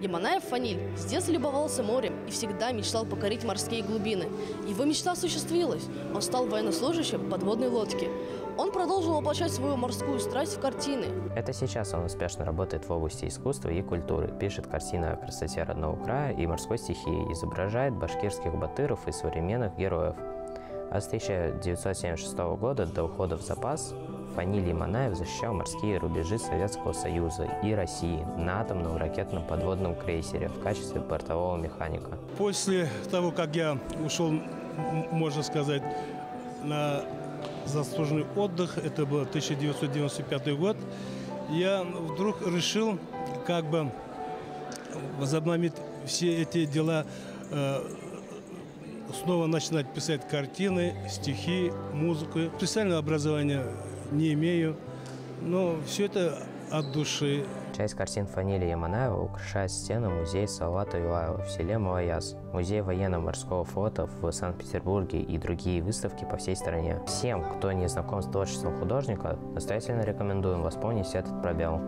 Яманаев Фаниль с детства любовался морем и всегда мечтал покорить морские глубины. Его мечта осуществилась. Он стал военнослужащим подводной лодки. Он продолжил воплощать свою морскую страсть в картины. Это сейчас он успешно работает в области искусства и культуры, пишет картины о красоте родного края и морской стихии, изображает башкирских батыров и современных героев. А с 1976 года до ухода в запас Фаниль Яманаев защищал морские рубежи Советского Союза и России на атомном ракетном подводном крейсере в качестве бортового механика. После того, как я ушел, можно сказать, на заслуженный отдых, это был 1995 год, я вдруг решил как бы возобновить все эти дела, снова начинать писать картины, стихи, музыку. Специального образования не имею, но все это от души. Часть картин Фанилия Яманаева украшает стены музея Салавата Юлаева в селе Малаяз, музей военно-морского флота в Санкт-Петербурге и другие выставки по всей стране. Всем, кто не знаком с творчеством художника, настоятельно рекомендуем восполнить этот пробел.